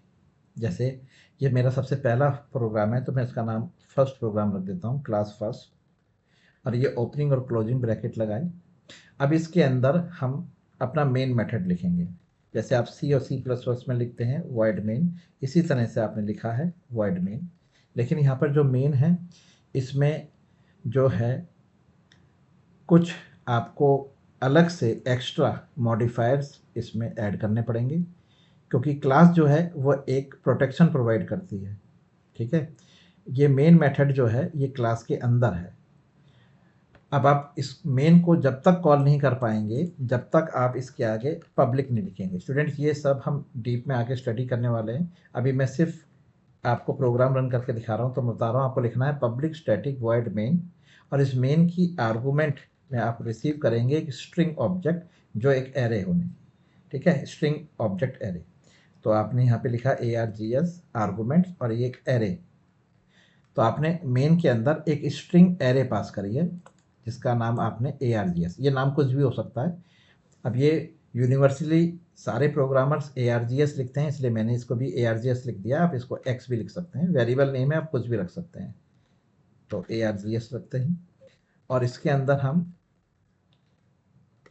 जैसे ये मेरा सबसे पहला प्रोग्राम है तो मैं इसका नाम फर्स्ट प्रोग्राम रख देता हूँ, क्लास फर्स्ट, और ये ओपनिंग और क्लोजिंग ब्रैकेट लगाएं। अब इसके अंदर हम अपना मेन मेथड लिखेंगे, जैसे आप सी और सी प्लस प्लस में लिखते हैं वॉइड मेन, इसी तरह से आपने लिखा है वॉइड मेन। लेकिन यहाँ पर जो मेन है इसमें जो है कुछ आपको अलग से एक्स्ट्रा मॉडिफायर्स इसमें ऐड करने पड़ेंगे, क्योंकि क्लास जो है वो एक प्रोटेक्शन प्रोवाइड करती है, ठीक है। ये मेन मेथड जो है ये क्लास के अंदर है। अब आप इस मेन को जब तक कॉल नहीं कर पाएंगे जब तक आप इसके आगे पब्लिक नहीं लिखेंगे। स्टूडेंट्स, ये सब हम डीप में आगे स्टडी करने वाले हैं, अभी मैं सिर्फ आपको प्रोग्राम रन करके दिखा रहा हूँ। तो मैं बता रहा हूँ आपको लिखना है पब्लिक स्टैटिक वॉइड मेन, और इस मेन की आर्गूमेंट में आप रिसीव करेंगे एक स्ट्रिंग ऑब्जेक्ट जो एक एरे होने, ठीक है, स्ट्रिंग ऑब्जेक्ट एरे। तो आपने यहाँ पे लिखा ARGS आर्गूमेंट्स और ये एक एरे। तो आपने मेन के अंदर एक स्ट्रिंग एरे पास करी है जिसका नाम आपने ARGS, ये नाम कुछ भी हो सकता है। अब ये यूनिवर्सली सारे प्रोग्रामर्स ARGS लिखते हैं, इसलिए मैंने इसको भी ARGS लिख दिया। आप इसको X भी लिख सकते हैं, वेरिएबल नेम है, आप कुछ भी रख सकते हैं। तो ARGS रखते हैं और इसके अंदर हम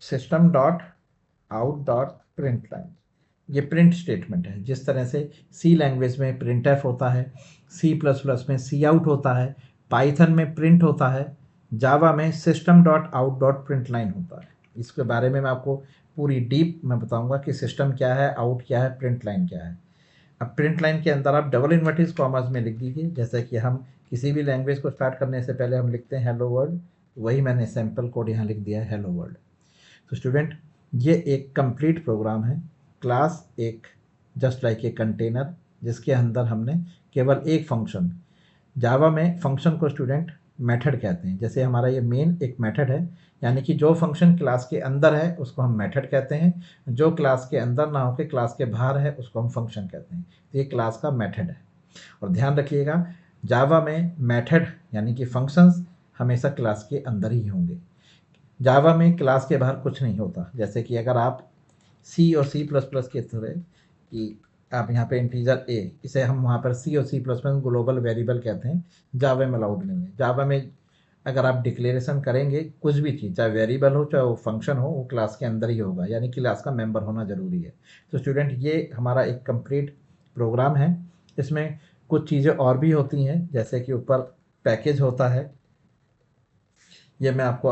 system dot out dot print line, ये प्रिंट स्टेटमेंट है। जिस तरह से सी लैंग्वेज में प्रिंट एफ होता है, सी प्लस प्लस में सी आउट होता है, पाइथन में प्रिंट होता है, जावा में system dot out dot print line होता है। इसके बारे में मैं आपको पूरी डीप में बताऊंगा कि सिस्टम क्या है, आउट क्या है, प्रिंट लाइन क्या है। अब प्रिंट लाइन के अंदर आप डबल इन्वर्टेड कॉमास में लिख दीजिए, जैसे कि हम किसी भी लैंग्वेज को स्टार्ट करने से पहले हम लिखते हैं हेलो वर्ल्ड, वही मैंने सैम्पल कोड यहाँ लिख दिया है हेलो वर्ल्ड। तो स्टूडेंट, ये एक कंप्लीट प्रोग्राम है। क्लास एक जस्ट लाइक ए कंटेनर जिसके अंदर हमने केवल एक फंक्शन, जावा में फंक्शन को स्टूडेंट मेथड कहते हैं। जैसे हमारा ये मेन एक मेथड है, यानी कि जो फंक्शन क्लास के अंदर है उसको हम मेथड कहते हैं, जो क्लास के अंदर ना होकर क्लास के बाहर है उसको हम फंक्शन कहते हैं। तो ये क्लास का मेथड है। और ध्यान रखिएगा, जावा में मेथड यानी कि फंक्शंस हमेशा क्लास के अंदर ही होंगे। जावा में क्लास के बाहर कुछ नहीं होता। जैसे कि अगर आप सी और सी प्लस प्लस के तरह कि आप यहाँ पे इंटीजर ए, इसे हम वहाँ पर सी और C plus plus global variable कहते हैं, जावा में अलाउड नहीं है। जावा में अगर आप डिक्लेरेशन करेंगे कुछ भी चीज़, चाहे वेरिएबल हो चाहे वो फंक्शन हो, वो क्लास के अंदर ही होगा, यानी क्लास का मेंबर होना ज़रूरी है। तो स्टूडेंट, ये हमारा एक कंप्लीट प्रोग्राम है। इसमें कुछ चीज़ें और भी होती हैं, जैसे कि ऊपर पैकेज होता है, ये मैं आपको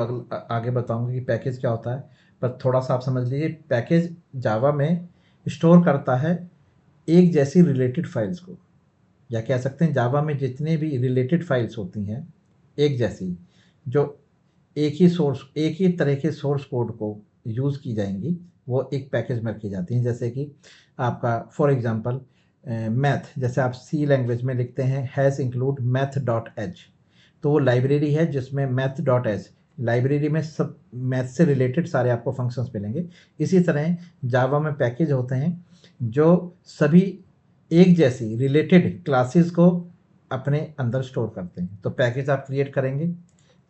आगे बताऊंगा कि पैकेज क्या होता है। पर थोड़ा सा आप समझ लीजिए, पैकेज जावा में स्टोर करता है एक जैसी रिलेटेड फाइल्स को, या कह सकते हैं जावा में जितने भी रिलेटेड फाइल्स होती हैं एक जैसी, जो एक ही तरह के सोर्स कोड को यूज़ की जाएंगी, वो एक पैकेज में रखी जाती हैं। जैसे कि आपका फॉर एग्जांपल मैथ, जैसे आप सी लैंग्वेज में लिखते हैं has include math dot H, तो वो लाइब्रेरी है जिसमें मैथ डॉट एच लाइब्रेरी में सब मैथ से रिलेटेड सारे आपको फंक्शंस मिलेंगे। इसी तरह जावा में पैकेज होते हैं जो सभी एक जैसी रिलेटेड क्लासेस को अपने अंदर स्टोर करते हैं। तो पैकेज आप क्रिएट करेंगे,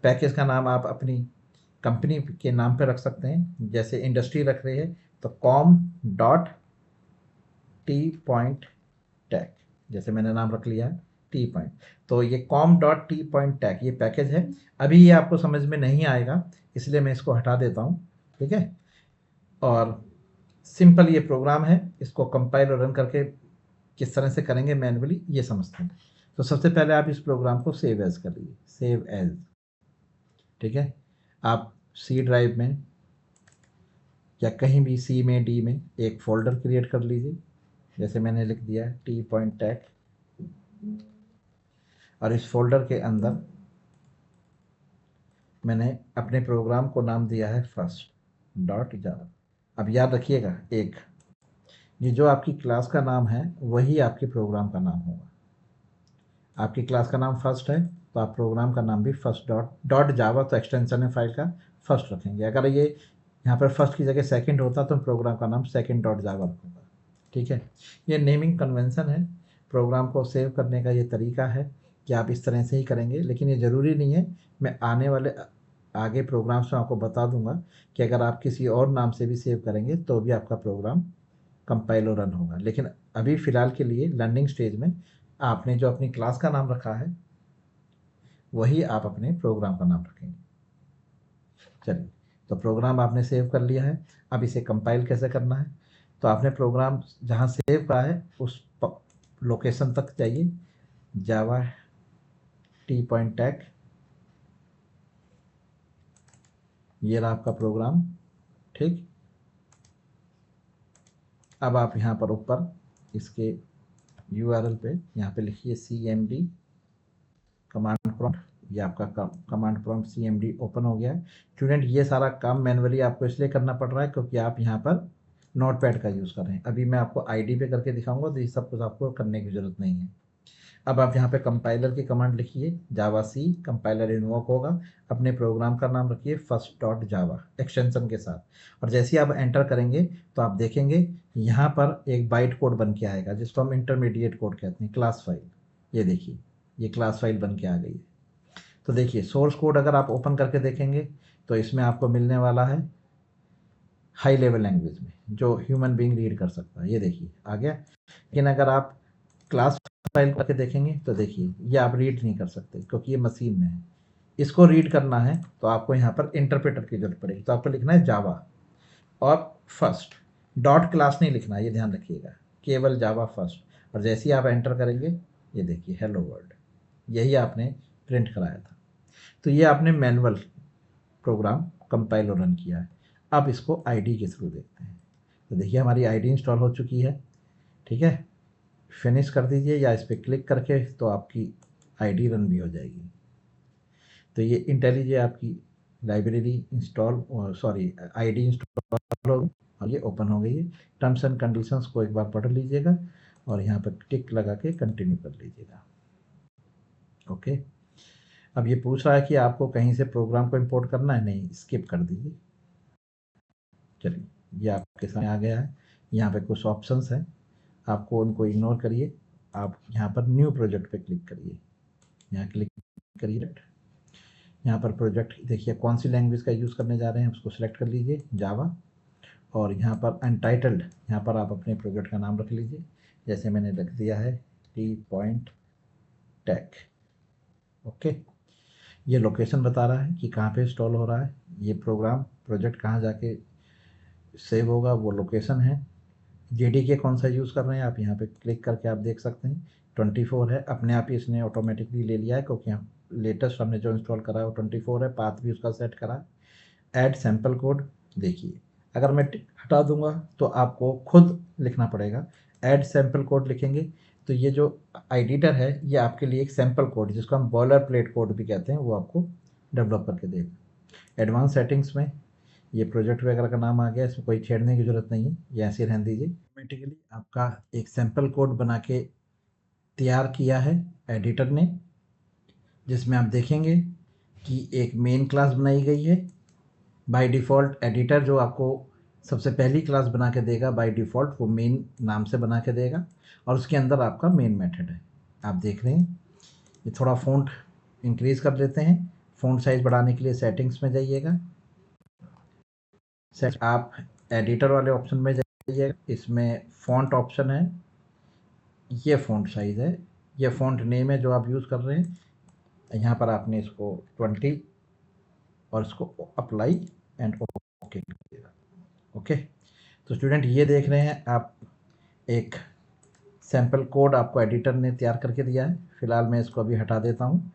पैकेज का नाम आप अपनी कंपनी के नाम पे रख सकते हैं, जैसे इंडस्ट्री रख रहे हैं तो कॉम डॉट टी पॉइंट टैक, जैसे मैंने नाम रख लिया है टी पॉइंट, तो ये कॉम डॉट टी पॉइंट टैक ये पैकेज है। अभी ये आपको समझ में नहीं आएगा, इसलिए मैं इसको हटा देता हूँ, ठीक है। और सिंपल ये प्रोग्राम है, इसको कंपाइल और रन करके किस तरह से करेंगे मैन्युअली ये समझते हैं। तो सबसे पहले आप इस प्रोग्राम को सेव एज कर लीजिए, सेव एज, ठीक है। आप सी ड्राइव में या कहीं भी सी में डी में एक फ़ोल्डर क्रिएट कर लीजिए, जैसे मैंने लिख दिया टी पॉइंट टैक, और इस फोल्डर के अंदर मैंने अपने प्रोग्राम को नाम दिया है फर्स्ट डॉट जावा। अब याद रखिएगा, एक ये जो आपकी क्लास का नाम है वही आपके प्रोग्राम का नाम होगा। आपकी क्लास का नाम फर्स्ट है तो आप प्रोग्राम का नाम भी फर्स्ट डॉट जावा, तो एक्सटेंशन है फाइल का फर्स्ट रखेंगे। अगर ये यहाँ पर फर्स्ट की जगह सेकंड होता तो प्रोग्राम का नाम सेकंड डॉट जावा रखूँगा, ठीक है। ये नेमिंग कन्वेंशन है, प्रोग्राम को सेव करने का ये तरीका है कि आप इस तरह से ही करेंगे, लेकिन ये ज़रूरी नहीं है। मैं आने वाले आगे प्रोग्राम्स में आपको बता दूंगा कि अगर आप किसी और नाम से भी सेव करेंगे तो भी आपका प्रोग्राम कंपाइल और रन होगा। लेकिन अभी फ़िलहाल के लिए लर्निंग स्टेज में आपने जो अपनी क्लास का नाम रखा है वही आप अपने प्रोग्राम का नाम रखेंगे। चलिए, तो प्रोग्राम आपने सेव कर लिया है, अब इसे कंपाइल कैसे करना है। तो आपने प्रोग्राम जहाँ सेव करा है उस लोकेशन तक जाइए, जावा टी पॉइंट टैक, ये रहा आपका प्रोग्राम, ठीक। अब आप यहाँ पर ऊपर इसके URL पे यहाँ पे लिखिए CMD कमांड प्रॉम्प्ट, ये आपका कमांड प्रॉम्प्ट CMD ओपन हो गया है। स्टूडेंट, ये सारा काम मैनुअली आपको इसलिए करना पड़ रहा है क्योंकि आप यहाँ पर नोटपैड का यूज़ कर रहे हैं। अभी मैं आपको ID पे करके दिखाऊंगा तो ये सब कुछ आपको करने की ज़रूरत नहीं है। अब आप यहाँ पे कंपाइलर की कमांड लिखिए, जावा सी कंपाइलर इन्वोक होगा, अपने प्रोग्राम का नाम रखिए फर्स्ट डॉट जावा एक्सटेंशन के साथ, और जैसे ही आप एंटर करेंगे तो आप देखेंगे यहाँ पर एक बाइट कोड बन के आएगा जिसको हम इंटरमीडिएट कोड कहते हैं, क्लास फाइल। ये देखिए, ये क्लास फाइल बन के आ गई है। तो देखिए, सोर्स कोड अगर आप ओपन करके देखेंगे तो इसमें आपको मिलने वाला है हाई लेवल लैंग्वेज में जो ह्यूमन बीइंग रीड कर सकता है, ये देखिए आ गया। लेकिन अगर आप क्लास फाइल करके देखेंगे तो देखिए ये आप रीड नहीं कर सकते क्योंकि ये मशीन में है। इसको रीड करना है तो आपको यहाँ पर इंटरप्रेटर की जरूरत पड़ेगी, तो आपको लिखना है जावा और फर्स्ट, डॉट क्लास नहीं लिखना है, ये ध्यान रखिएगा, केवल जावा फर्स्ट। और जैसे ही आप एंटर करेंगे ये देखिए हेलो वर्ल्ड, यही आपने प्रिंट कराया था। तो ये आपने मैनुअल प्रोग्राम कंपाइल और रन किया है। अब इसको आईडी के थ्रू देखते हैं। तो देखिए हमारी आईडी इंस्टॉल हो चुकी है, ठीक है। फिनिश कर दीजिए या इस पर क्लिक करके तो आपकी आईडी रन भी हो जाएगी। तो ये इंटेलीजे आपकी library install, sorry ID install हो गई और ये ओपन हो गई है। टर्म्स एंड कंडीशंस को एक बार पढ़ लीजिएगा और यहाँ पर टिक लगा के कंटिन्यू कर लीजिएगा, ओके। अब ये पूछ रहा है कि आपको कहीं से प्रोग्राम को इंपोर्ट करना है, नहीं, स्किप कर दीजिए। चलिए, ये आपके सामने आ गया है, यहाँ पे कुछ ऑप्शंस हैं, आपको उनको इग्नोर करिए। आप यहाँ पर न्यू प्रोजेक्ट पे क्लिक करिए, यहाँ क्लिक करिए, यहाँ पर प्रोजेक्ट देखिए कौन सी लैंग्वेज का यूज़ करने जा रहे हैं उसको सिलेक्ट कर लीजिए, जावा। और यहाँ पर अनटाइटल्ड, यहाँ पर आप अपने प्रोजेक्ट का नाम रख लीजिए, जैसे मैंने रख दिया है टी पॉइंट टैक, ओके। ये लोकेशन बता रहा है कि कहाँ पे इंस्टॉल हो रहा है, ये प्रोग्राम प्रोजेक्ट कहाँ जाके सेव होगा वो लोकेशन है। JDK कौन सा यूज़ कर रहे हैं आप यहाँ पे क्लिक करके आप देख सकते हैं, 24 है, अपने आप ही इसने ऑटोमेटिकली ले लिया है क्योंकि हम लेटेस्ट हमने जो इंस्टॉल करा है वो 24 है, पाथ भी उसका सेट करा। ऐड सैम्पल कोड, देखिए, अगर मैं हटा दूंगा तो आपको खुद लिखना पड़ेगा। ऐड सैम्पल कोड लिखेंगे तो ये जो एडिटर है ये आपके लिए एक सैम्पल कोड जिसको हम बॉयलर प्लेट कोड भी कहते हैं वो आपको डेवलप करके देगा। एडवांस सेटिंग्स में ये प्रोजेक्ट वगैरह का नाम आ गया, इसमें कोई छेड़ने की ज़रूरत नहीं है, ये ऐसे रहने दीजिए। ऑटोमेटिकली आपका एक सैम्पल कोड बना के तैयार किया है एडिटर ने, जिसमें आप देखेंगे कि एक मेन क्लास बनाई गई है। बाय डिफ़ॉल्ट एडिटर जो आपको सबसे पहली क्लास बना के देगा बाय डिफ़ॉल्ट वो मेन नाम से बना के देगा और उसके अंदर आपका मेन मेथड है। आप देख रहे हैं, ये थोड़ा फ़ॉन्ट इंक्रीज़ कर लेते हैं। फ़ॉन्ट साइज़ बढ़ाने के लिए सेटिंग्स में जाइएगा। आप एडिटर वाले ऑप्शन में जाइएगा, इसमें फ़ॉन्ट ऑप्शन है, ये फ़ॉन्ट साइज़ है, ये फ़ॉन्ट नेम है जो आप यूज़ कर रहे हैं। यहाँ पर आपने इसको 20 और इसको अप्लाई एंड ओके कीजिएगा। ओके, तो स्टूडेंट ये देख रहे हैं आप, एक सैम्पल कोड आपको एडिटर ने तैयार करके दिया है। फ़िलहाल मैं इसको अभी हटा देता हूँ।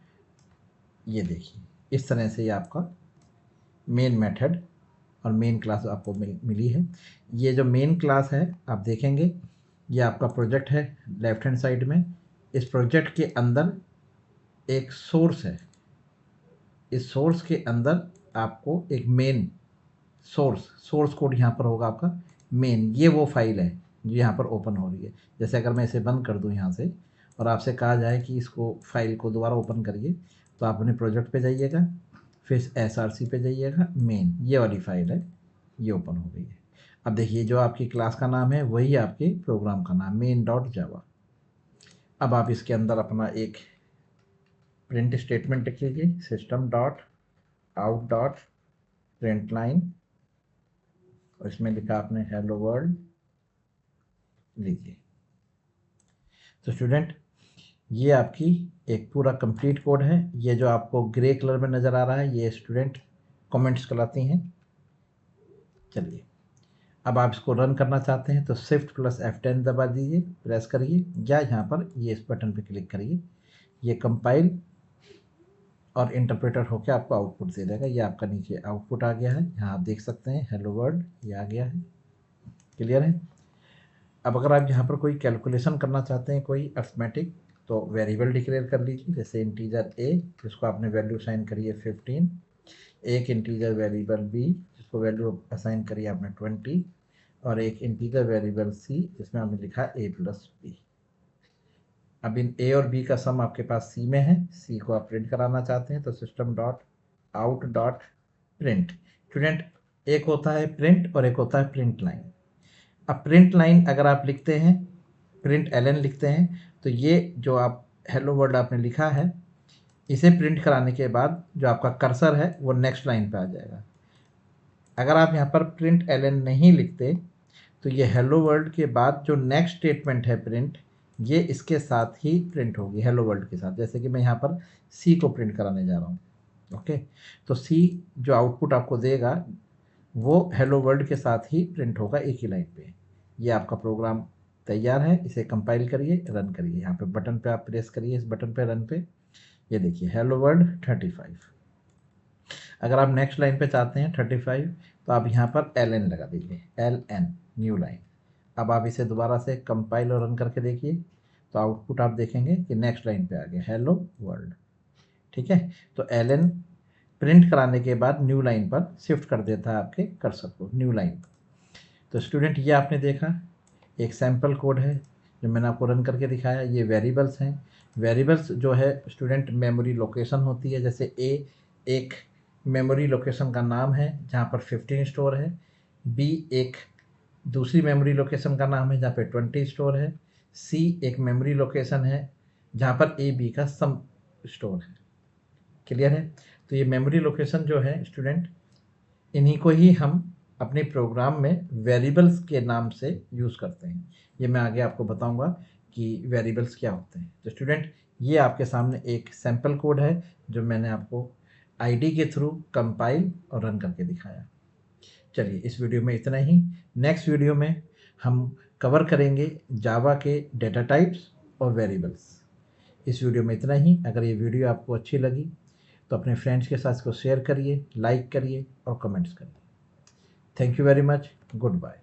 ये देखिए, इस तरह से ये आपका मेन मेथड और मेन क्लास आपको मिली है। ये जो मेन क्लास है आप देखेंगे, ये आपका प्रोजेक्ट है लेफ्ट हैंड साइड में। इस प्रोजेक्ट के अंदर एक सोर्स है, इस सोर्स के अंदर आपको एक मेन सोर्स कोड यहाँ पर होगा आपका मेन, ये वो फाइल है जो यहाँ पर ओपन हो रही है। जैसे अगर मैं इसे बंद कर दूँ यहाँ से और आपसे कहा जाए कि इसको फाइल को दोबारा ओपन करिए, तो आप अपने प्रोजेक्ट पे जाइएगा, फिर एसआरसी पे जाइएगा, मेन ये वाली फाइल है, ये ओपन हो गई है। अब देखिए, जो आपकी क्लास का नाम है वही आपके प्रोग्राम का नाम मेन डॉट जावा। अब आप इसके अंदर अपना एक प्रिंट स्टेटमेंट लिख लीजिए, system dot out dot print line, और इसमें लिखा आपने हेलो वर्ल्ड लीजिए। तो स्टूडेंट ये आपकी एक पूरा कंप्लीट कोड है। ये जो आपको ग्रे कलर में नज़र आ रहा है ये स्टूडेंट कमेंट्स कहलाती हैं। चलिए, अब आप इसको रन करना चाहते हैं तो शिफ्ट प्लस F10 दबा दीजिए, प्रेस करिए, या यहाँ पर ये इस बटन पे क्लिक करिए। ये कंपाइल और इंटरप्रेटर होकर आपको आउटपुट दे देगा। ये आपका नीचे आउटपुट आ गया है, यहाँ आप देख सकते हैं हेलो वर्ल्ड ये आ गया है। क्लियर है। अब अगर आप यहाँ पर कोई कैलकुलेशन करना चाहते हैं, कोई अर्थमेटिक, तो वेरिएबल डिक्लेयर कर लीजिए। जैसे इंटीजर a जिसको आपने वैल्यू असाइन करी है 15, एक इंटीजर वेरिएबल b जिसको वैल्यू असाइन करी है आपने 20, और एक इंटीजर वेरिएबल c जिसमें आपने लिखा a प्लस b। अब इन a और b का सम आपके पास c में है, c को आप प्रिंट कराना चाहते हैं तो system dot out dot print. Student एक होता है प्रिंट और एक होता है प्रिंट लाइन। अब प्रिंट लाइन अगर आप लिखते हैं, प्रिंट एलन लिखते हैं, तो ये जो आप हेलो वर्ल्ड आपने लिखा है इसे प्रिंट कराने के बाद जो आपका कर्सर है वो नेक्स्ट लाइन पे आ जाएगा। अगर आप यहाँ पर प्रिंट एलन नहीं लिखते तो ये हेलो वर्ल्ड के बाद जो नेक्स्ट स्टेटमेंट है प्रिंट, ये इसके साथ ही प्रिंट होगी हेलो वर्ल्ड के साथ। जैसे कि मैं यहाँ पर सी को प्रिंट कराने जा रहा हूँ। ओके, तो सी जो आउटपुट आपको देगा वो हेलो वर्ल्ड के साथ ही प्रिंट होगा एक ही लाइन पे। ये आपका प्रोग्राम तैयार है, इसे कंपाइल करिए, रन करिए। यहाँ पे बटन पे आप प्रेस करिए, इस बटन पे रन पे, ये देखिए हेलो वर्ल्ड 35। अगर आप नेक्स्ट लाइन पे चाहते हैं 35 तो आप यहाँ पर LN लगा दीजिए, LN न्यू लाइन। अब आप इसे दोबारा से कंपाइल और रन करके देखिए तो आउटपुट आप देखेंगे कि नेक्स्ट लाइन पे आ गया हेलो वर्ल्ड। ठीक है, तो LN प्रिंट कराने के बाद न्यू लाइन पर शिफ्ट कर देता है आपके कर्सर को न्यू लाइन पर। तो स्टूडेंट ये आपने देखा एक सैम्पल कोड है जो मैंने आपको रन करके दिखाया। ये वेरिएबल्स हैं। वेरिएबल्स जो है स्टूडेंट मेमोरी लोकेशन होती है। जैसे ए एक मेमोरी लोकेशन का नाम है जहाँ पर 15 स्टोर है, बी एक दूसरी मेमोरी लोकेशन का नाम है जहाँ पे 20 स्टोर है, सी एक मेमोरी लोकेशन है जहाँ पर ए बी का सम स्टोर है। क्लियर है। तो ये मेमोरी लोकेशन जो है स्टूडेंट, इन्हीं को ही हम अपने प्रोग्राम में वेरिएबल्स के नाम से यूज़ करते हैं। ये मैं आगे आपको बताऊंगा कि वेरिएबल्स क्या होते हैं। तो स्टूडेंट ये आपके सामने एक सैम्पल कोड है जो मैंने आपको आईडी के थ्रू कंपाइल और रन करके दिखाया। चलिए, इस वीडियो में इतना ही। नेक्स्ट वीडियो में हम कवर करेंगे जावा के डेटा टाइप्स और वेरिएबल्स। इस वीडियो में इतना ही। अगर ये वीडियो आपको अच्छी लगी तो अपने फ्रेंड्स के साथ इसको शेयर करिए, लाइक करिए और कमेंट्स करिए। Thank you very much. Good bye.